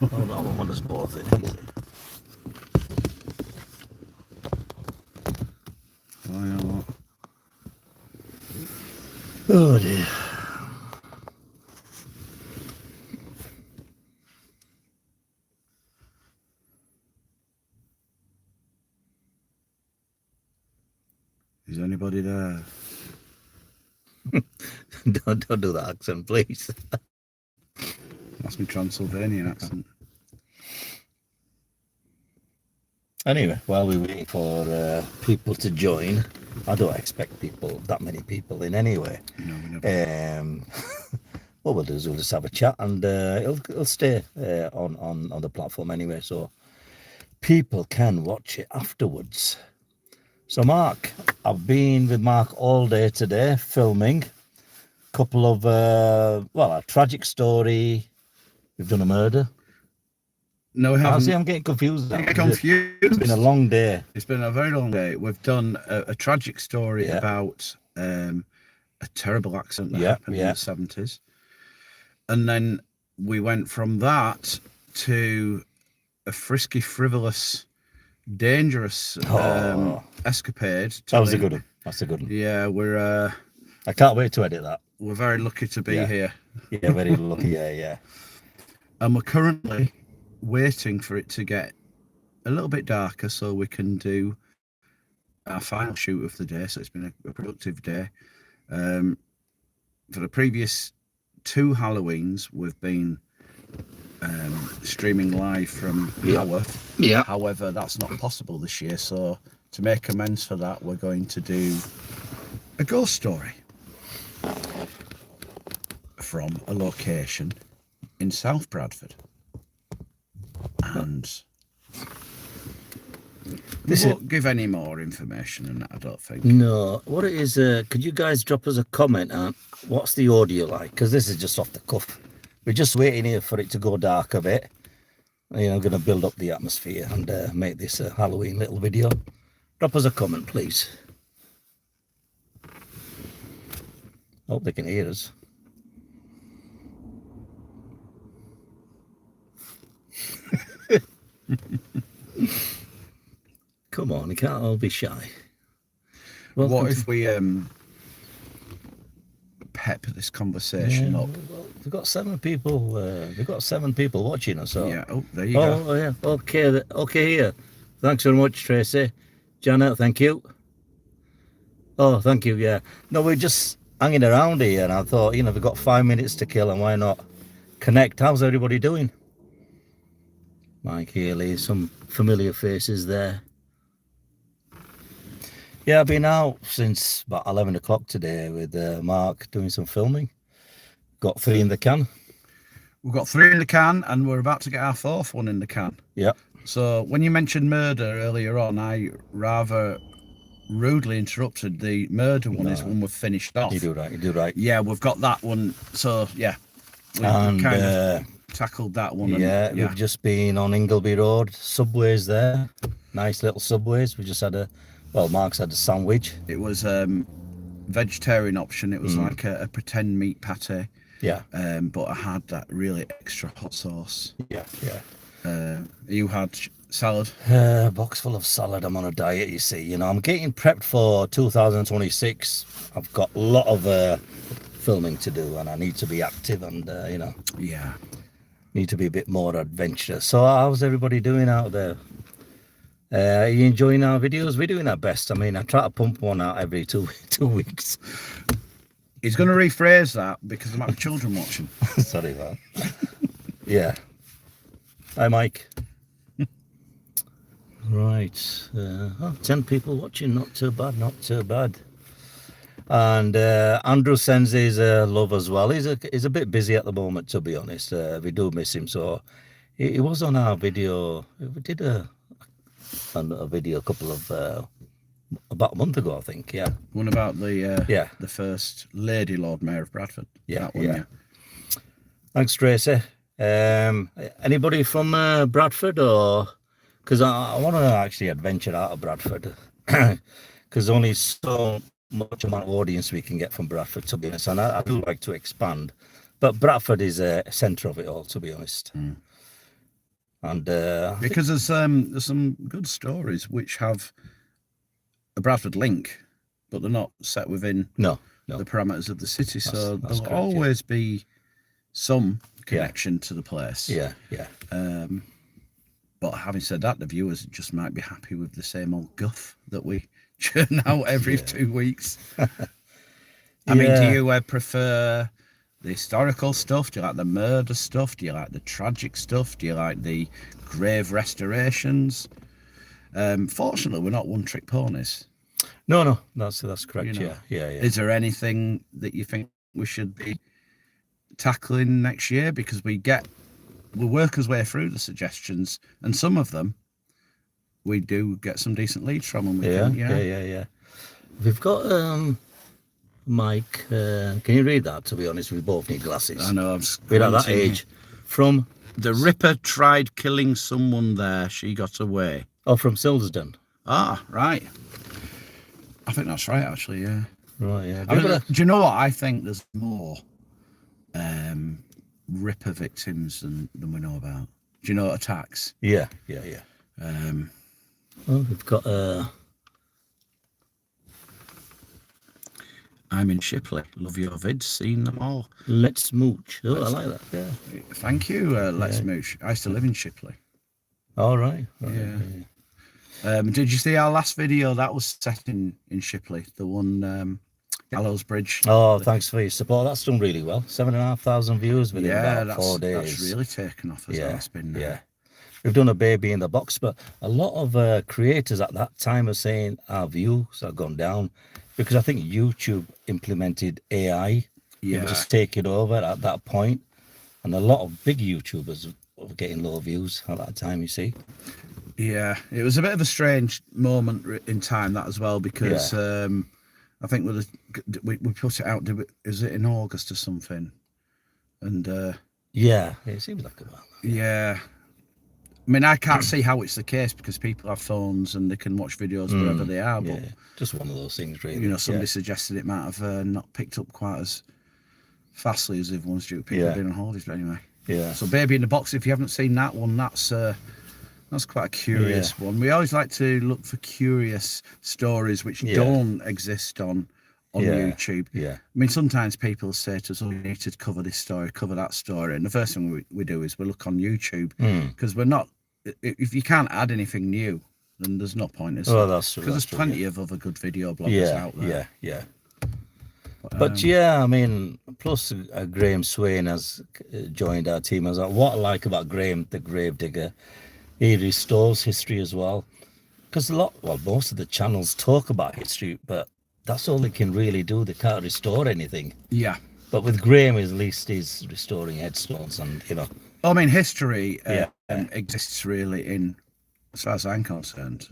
Hold on, I want us both in. Why not? Oh dear. Is anybody there? don't do that accent, please. That's my Transylvanian accent. Anyway, while we're waiting for people to join, I don't expect that many people in anyway. No, we never. What we'll do is we'll just have a chat, and it'll stay on the platform anyway, so people can watch it afterwards. So Mark, I've been with Mark all day today filming a couple of a tragic story. We've done a murder. No, we haven't. I'm getting confused now. It's been a long day. It's been a very long day. We've done a tragic story about a terrible accident that happened in the 70s. And then we went from that to a frisky, frivolous, dangerous escapade. That was a good one. That's a good one. Yeah, we're... I can't wait to edit that. We're very lucky to be here. Yeah, very lucky, yeah. And we're currently waiting for it to get a little bit darker so we can do our final shoot of the day. So it's been a productive day. For the previous 2 Halloweens, we've been streaming live from Haworth. Yeah. However, that's not possible this year. So to make amends for that, we're going to do a ghost story from a location in South Bradford. And we won't give any more information than that, I don't think. No. What it is, could you guys drop us a comment on what's the audio like? Because this is just off the cuff. We're just waiting here for it to go dark a bit. You know, going to build up the atmosphere and make this a Halloween little video. Drop us a comment, please. Hope they can hear us. Come on, you can't all be shy. What if we pep this conversation up? Well, we've got 7 people. We've got 7 people watching us. So. Yeah. Oh, there you go. Oh, yeah. Okay. Okay. Here. Thanks very much, Tracy. Janet, thank you. Oh, thank you. Yeah. No, we're just hanging around here, and I thought, you know, we've got 5 minutes to kill, and why not connect? How's everybody doing? Mike Healy, some familiar faces there. Yeah, I've been out since about 11 o'clock today with Mark doing some filming. Got 3 in the can. We've got 3 in the can, and we're about to get our 4th one in the can. Yeah. So when you mentioned murder earlier on, I rather rudely interrupted. The murder one is when we've finished off. You do right. You do right. Yeah, we've got that one. So yeah, we've kind of tackled that one. Yeah, we've just been on Ingleby Road, Subways there. Nice little Subways. We just had Mark's had a sandwich. It was vegetarian option. It was like a pretend meat pate. Yeah. But I had that really extra hot sauce. Yeah. You had salad? Box full of salad. I'm on a diet, you see. You know, I'm getting prepped for 2026. I've got a lot of filming to do, and I need to be active and, you know. Yeah. Need to be a bit more adventurous. So how's everybody doing out there? Are you enjoying our videos? We're doing our best. I mean, I try to pump one out every two weeks. He's going to rephrase that because there might be children watching. Sorry, man. Yeah. Hi, Mike. Right. 10 people watching. Not too bad. Not too bad. And Andrew sends his love as well. He's a bit busy at the moment, to be honest. We do miss him. So he was on our video. We did a video about a month ago, I think. Yeah. One about the first Lady Lord Mayor of Bradford. Yeah. Yeah. Thanks, Tracy. Anybody from Bradford, or because I want to actually adventure out of Bradford because only so much amount of audience we can get from Bradford, to be honest, and I do like to expand, but Bradford is a centre of it all, to be honest. And because there's some good stories which have a Bradford link, but they're not set within the parameters of the city. So that's there'll correct, always be some connection to the place. Yeah. But having said that, the viewers just might be happy with the same old guff that we churn out every 2 weeks. I mean, do you prefer the historical stuff? Do you like the murder stuff? Do you like the tragic stuff? Do you like the grave restorations? Fortunately, we're not one-trick ponies. No, that's correct. Yeah. Is there anything that you think we should be tackling next year? Because we'll work our way through the suggestions, and some of them we do get some decent leads from, and yeah. We've got Mike. Can you read that? To be honest, we both need glasses. I know. We're at that age. From the Ripper tried killing someone there. She got away. Oh, from Silsden. Ah, right. I think that's right, actually. Yeah. Right. Yeah. Do you know what? I think there's more Ripper victims than we know about. Do you know attacks? Yeah. Well, we've got I'm in Shipley. Love your vids. Seen them all. Let's Mooch. Oh, I like that. Yeah. Thank you. Let's Mooch. I used to live in Shipley. All right. Yeah. Did you see our last video? That was set in Shipley. The one Gallows Bridge. Oh, thanks for your support. That's done really well. 7,500 views within about 4 days. That's really taken off as well. It's been. Yeah. We've done a baby in the box, but a lot of creators at that time are saying our views have gone down because I think YouTube implemented AI. Yeah. It was just taking over at that point, and a lot of big YouTubers were getting low views at that time. You see. Yeah, it was a bit of a strange moment in time that as well because I think we put it out. Is it in August or something? And yeah, it seems like about that. Yeah. I mean, I can't see how it's the case because people have phones and they can watch videos wherever they are. But just one of those things, really. You know, somebody suggested it might have not picked up quite as fastly as everyone's due. People have been on holidays, but anyway. Yeah. So, Baby in the Box. If you haven't seen that one, that's quite a curious one. We always like to look for curious stories which don't exist on YouTube. Yeah. I mean, sometimes people say to us, "Oh, you need to cover this story, cover that story," and the first thing we do is we look on YouTube because we're not. If you can't add anything new, then there's no point. That's true. Because there's plenty of other good video bloggers out there. Yeah. But yeah, I mean, plus Graham Swain has joined our team as well. What I like about Graham, the grave digger, he restores history as well. Because most of the channels talk about history, but that's all they can really do. They can't restore anything. Yeah. But with Graham, at least he's restoring headstones and, I mean, history exists really in, as far as I'm concerned,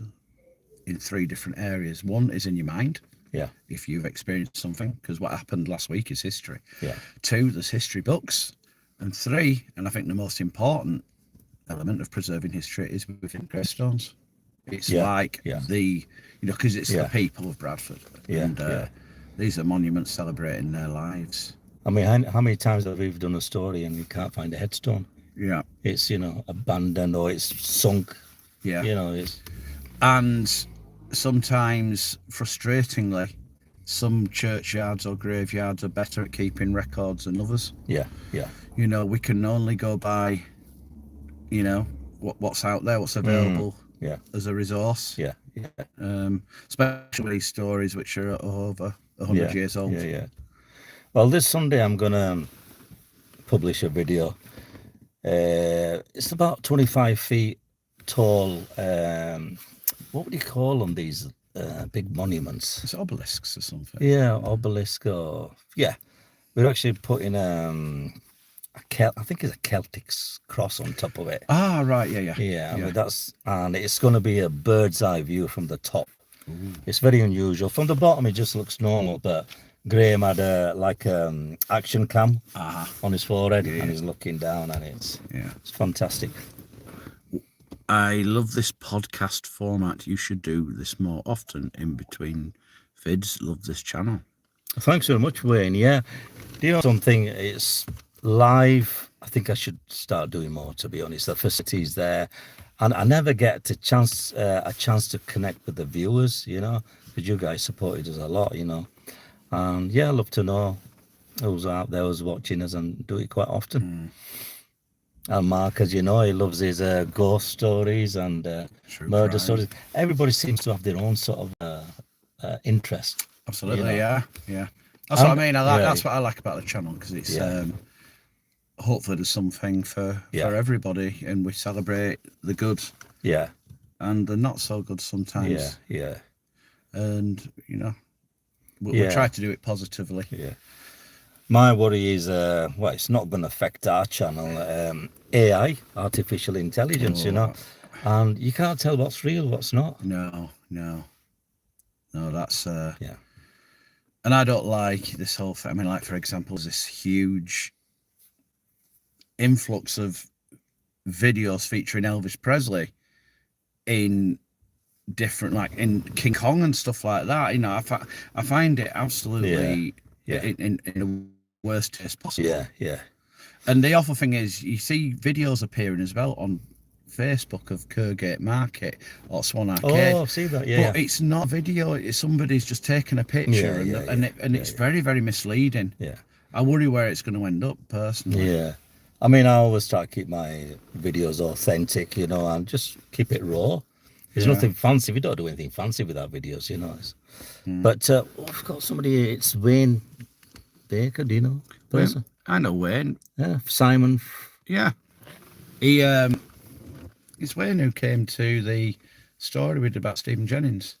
in 3 different areas. One is in your mind. Yeah. If you've experienced something, because what happened last week is history. Yeah. 2, there's history books. And 3, and I think the most important element of preserving history is within gravestones. It's because it's the people of Bradford. And these are monuments celebrating their lives. I mean, how many times have we done a story and we can't find a headstone? Yeah. It's, abandoned or it's sunk. Yeah. It's... And sometimes, frustratingly, some churchyards or graveyards are better at keeping records than others. Yeah. We can only go by, what's out there, what's available as a resource. Yeah. Especially stories which are over 100 years old. Yeah. Well, this Sunday I'm going to publish a video. It's about 25 feet tall. What would you call them, these big monuments? It's obelisks or something. Yeah, obelisk or... Yeah. We're actually putting I think it's a Celtic cross on top of it. Ah, right, yeah. I mean, and it's going to be a bird's eye view from the top. Ooh. It's very unusual. From the bottom, it just looks normal, but Graham had action cam on his forehead, and he's looking down, and it's fantastic. I love this podcast format. You should do this more often in between vids. Love this channel. Thanks very much, Wayne. Yeah, do you know something? It's live I think I should start doing more, to be honest. The facility's there, and I never get a chance to connect with the viewers, you know, because you guys supported us a lot, you know. And yeah, I love to know who's out there, who's watching us, and do it quite often. And Mark, as you know, he loves his ghost stories and murder stories. Everybody seems to have their own sort of interest. Absolutely, you know? yeah. That's what I mean. That's what I like about the channel, because it's hopefully there's something for everybody, and we celebrate the good, and the not so good sometimes. And you know, we try to do it positively. My worry is, well, it's not going to affect our channel. AI, artificial intelligence, you know, and you can't tell what's real, what's not. No, that's and I don't like this whole thing. I mean, like, for example, this huge influx of videos featuring Elvis Presley in different, like in King Kong and stuff like that. You know, I find it absolutely in the worst taste possible. And the awful thing is, you see videos appearing as well on Facebook of Kergate Market or Swan Arcade. Oh, I've seen that. But it's not video. It's somebody's just taken a picture, and it's very, very misleading. I worry where it's going to end up, personally. I mean, I always try to keep my videos authentic, you know, and just keep it raw. There's nothing fancy. We don't do anything fancy with our videos, you know. But we've got somebody here. It's Wayne Baker. Do you know the person? I know Wayne. Yeah, Simon. Yeah. It's Wayne who came to the story we did about Stephen Jennings.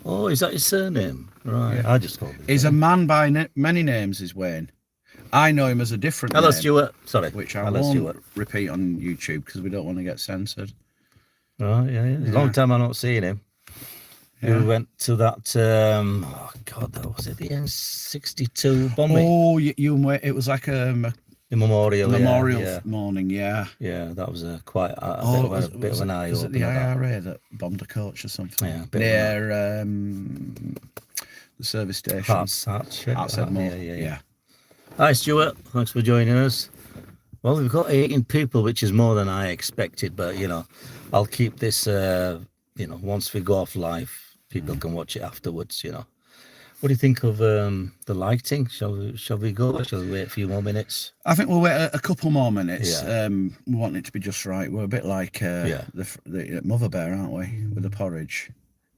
Oh, is that his surname? Right. I just called him. He's a man by many names, is Wayne. I know him as a different Hello, name. Stuart. Sorry. Which I won't repeat on YouTube because we don't want to get censored. Right, It's a long time I've not seen him. We went to that, oh God, that was it, the N62 bombing? Oh, it was like a memorial morning, Yeah, that was quite a bit of an eye-opener. Was it the IRA that bombed a coach or something? Yeah, near the service station. Hartshead. Yeah. Hi, Stuart. Thanks for joining us. Well, we've got 18 people, which is more than I expected, but, you know, I'll keep this, you know, once we go off live, people can watch it afterwards, you know. What do you think of the lighting? Shall we go? Shall we wait a few more minutes? I think we'll wait a couple more minutes. We want it to be just right. We're a bit like the mother bear, aren't we, with the porridge?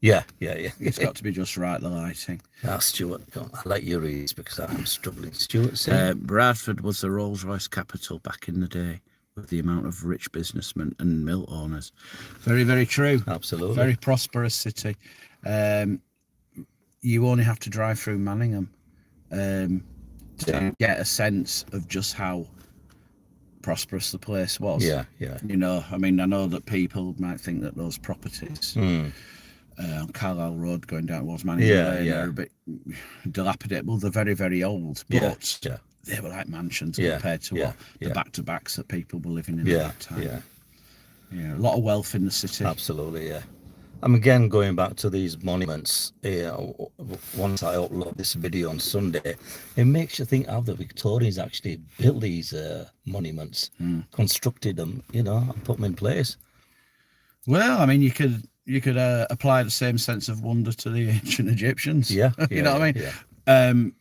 Yeah. It's got to be just right, the lighting. Now, Stuart, I'll let you read because I'm struggling. Stuart, Bradford was the Rolls-Royce capital back in the day, with the amount of rich businessmen and mill owners. Very, very true. Absolutely. Very prosperous city. You only have to drive through Manningham to get a sense of just how prosperous the place was. Yeah. You know, I mean, I know that people might think that those properties on Carlisle Road going down towards Manningham Lane are a bit dilapidated. Well, they're very, very old, but they were like mansions compared to what the back-to-backs that people were living in at that time. A lot of wealth in the city. Absolutely, I'm again going back to these monuments. Once I upload this video on Sunday, it makes you think how the Victorians actually built these monuments, constructed them, you know, and put them in place. Well, I mean, you could apply the same sense of wonder to the ancient Egyptians. You know what I mean?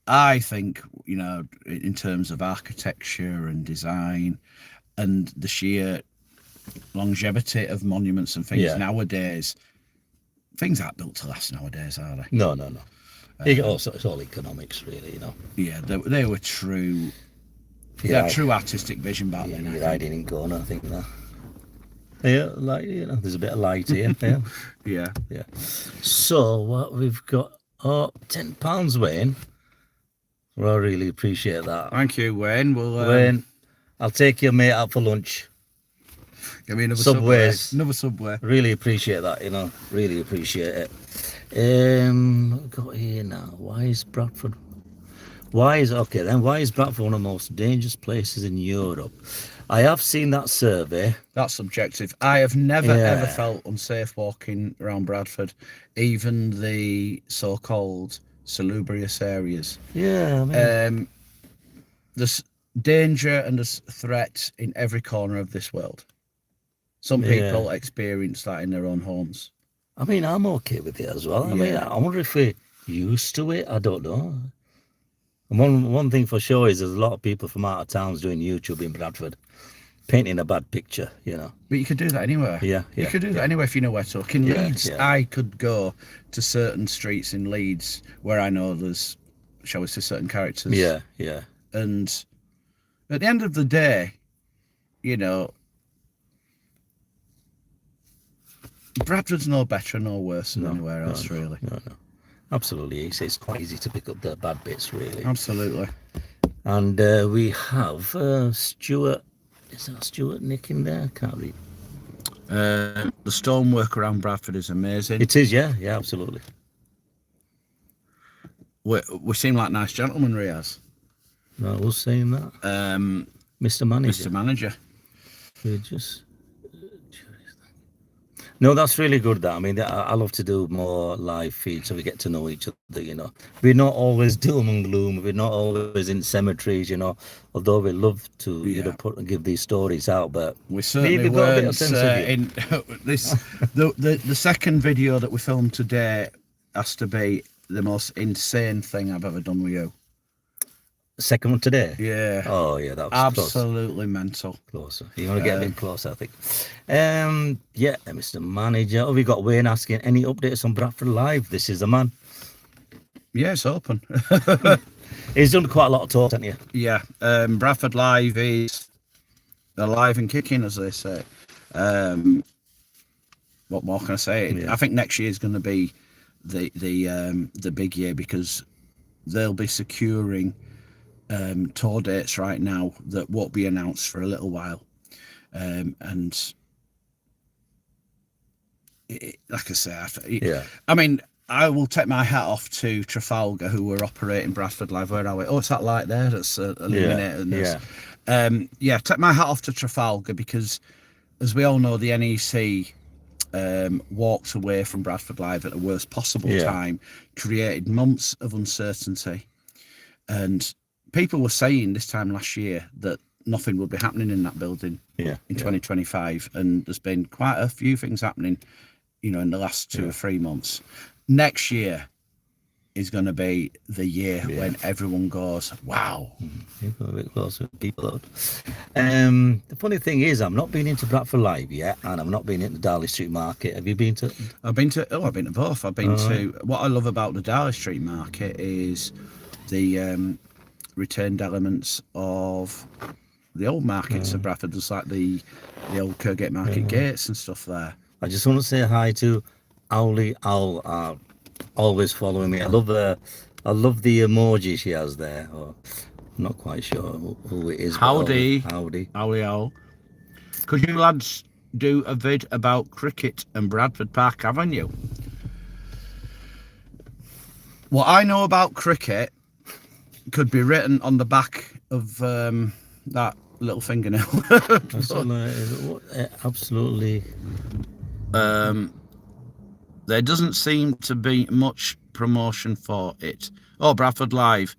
I think, you know, in terms of architecture and design and the sheer longevity of monuments and things nowadays, things aren't built to last nowadays, are they? No. It's all economics, really, you know. Yeah, they were true. True artistic vision back then. You're hiding in corner, I think that. Yeah, like, you know, there's a bit of light here. Yeah. So what we've got? £10, Wayne. Well, I really appreciate that. Thank you, Wayne. Wayne, I'll take your mate out for lunch. Give me another Another Subway. Really appreciate that, you know. Really appreciate it. What got here now? Why is Bradford one of the most dangerous places in Europe? I have seen that survey. That's subjective. I have never ever felt unsafe walking around Bradford, even the so-called salubrious areas. Yeah, I mean, danger and there's threat in every corner of this world. Some people experience that in their own homes. I mean, I'm okay with it as well. I mean, I wonder if we're used to it. I don't know. And one thing for sure is there's a lot of people from out of towns doing YouTube in Bradford, painting a bad picture, you know. But you could do that anywhere. Yeah. You could do that anywhere if you know where to look. In Leeds, I could go to certain streets in Leeds where I know there's, shall we say, certain characters. Yeah. And at the end of the day, you know, Bradford's no better, no worse than anywhere else, really. No. Absolutely. It's quite easy to pick up the bad bits, really. Absolutely. And we have Stuart. Is that Stuart Nick in there? Can't read. The stonework around Bradford is amazing. It is, yeah, absolutely. We seem like nice gentlemen, Riaz. No, I was saying that. Mr. Manager. Mr. Manager. We just. No, that's really good. That I mean, I love to do more live feeds so we get to know each other. You know, we're not always doom and gloom. We're not always in cemeteries. You know, although we love to you know give these stories out, but we certainly weren't in this. The second video that we filmed today has to be the most insane thing I've ever done with you. Second one today? Yeah. Oh, yeah, that was absolutely mental. Closer. You want to get a bit closer, I think. Yeah, Mr. Manager. Oh, we got Wayne asking, any updates on Bradford Live? This is the man. Yeah, it's open. He's done quite a lot of talk, hasn't he? Yeah. Bradford Live is alive and kicking, as they say. What more can I say? Yeah. I think next year is going to be the big year because they'll be securing tour dates right now that won't be announced for a little while, and like I say, I mean, I will take my hat off to Trafalgar, who were operating Bradford Live. Where are we? Oh, it's that light there that's illuminating this. Take my hat off to Trafalgar because, as we all know, the NEC walked away from Bradford Live at the worst possible time, created months of uncertainty, and people were saying this time last year that nothing would be happening in that building in 2025, and there's been quite a few things happening, you know, in the last 2 or 3 months. Next year is going to be the year when everyone goes, wow. You've got a bit closer to people. The funny thing is, I've not been into Bradford Live yet, and I've not been into Darley Street Market. Have you been to? I've been to both. I've been to, what I love about the Darley Street Market is the retained elements of the old markets of Bradford. There's like the old Kirkgate Market gates and stuff there. I just want to say hi to Owly Owl, always following me. I love the emoji she has there. I'm not quite sure who it is. Howdy. Owly Owl. Could you lads do a vid about cricket and Bradford Park, haven't you? What I know about cricket could be written on the back of that little fingernail. Absolutely. There doesn't seem to be much promotion for it. Oh, Bradford Live.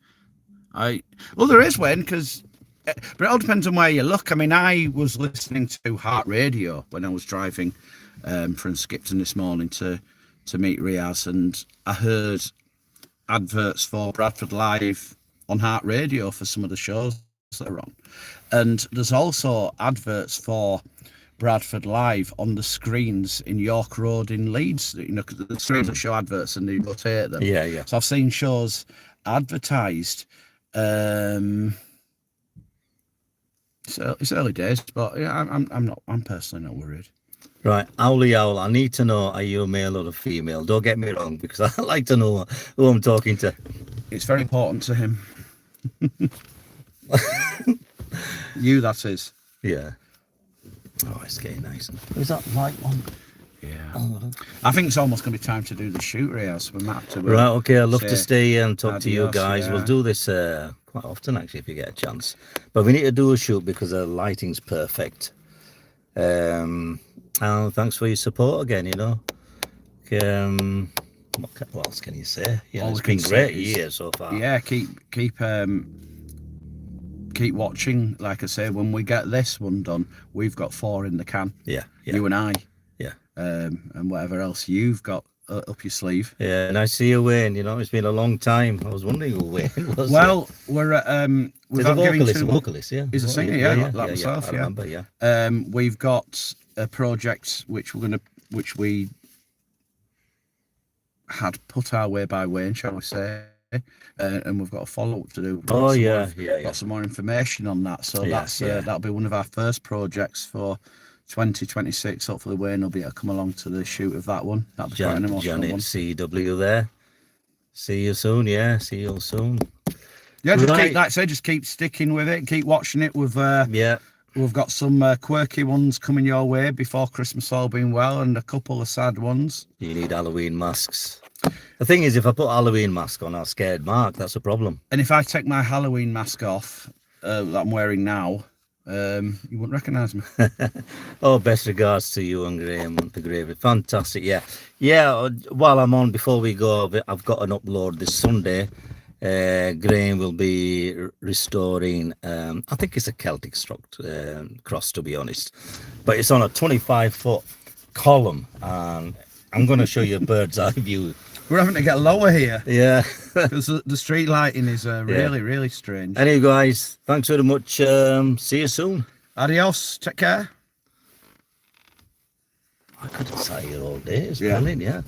Well, there is one, because but it all depends on where you look. I mean, I was listening to Heart Radio when I was driving from Skipton this morning to meet Riaz, and I heard adverts for Bradford Live on Heart Radio for some of the shows that are on, and there's also adverts for Bradford Live on the screens in York Road in Leeds. You know, the screens that show adverts and they rotate them. Yeah. So I've seen shows advertised. So it's early days, but yeah, I'm personally not worried. Right, Owly Owl, I need to know, are you a male or a female? Don't get me wrong, because I like to know who I'm talking to. It's very important to him. You, that is. Yeah. Oh, it's getting nice. Is that light one? Yeah. Oh, I think it's almost going to be time to do the shoot, Riaz. We might have to. Right, okay, I'd love to stay and talk to you guys. Yeah. We'll do this quite often, actually, if you get a chance. But we need to do a shoot because the lighting's perfect. And thanks for your support again, you know. What else can you say? Yeah, it's been great year so far. Yeah, keep keep watching. Like I say, when we get this one done, we've got 4 in the can. Yeah. You and I. Yeah. And whatever else you've got up your sleeve. Yeah, and I see you, Wayne. You know, it's been a long time. I was wondering who Wayne was. Well, we're at he's a vocalist, yeah. He's a singer, like myself, I remember, yeah. We've got a project which we had put our way by Wayne, shall we say, and we've got a follow-up to do. Got some more information on that, so that'll be one of our first projects for 2026. Hopefully Wayne will be able to come along to the shoot of that one. That'll be quite an emotional one. CW there. See you soon. Yeah, see you soon. Yeah, just keep sticking with it, keep watching it. We've got some quirky ones coming your way before Christmas, all being well, and a couple of sad ones. You need Halloween masks. The thing is, if I put a Halloween mask on, I'll scared Mark. That's a problem. And if I take my Halloween mask off that I'm wearing now, you wouldn't recognise me. Oh, best regards to you and Graham the Gravy. Fantastic. Yeah. While I'm on, before we go, I've got an upload this Sunday. Graham will be restoring, I think it's a Celtic cross, to be honest, but it's on a 25-foot column, and I'm going to show you a bird's eye view. We're having to get lower here. Yeah. Because the street lighting is really strange. Anyway, guys, thanks very much. See you soon. Adios. Take care. I could have sat here all day. It's brilliant, yeah.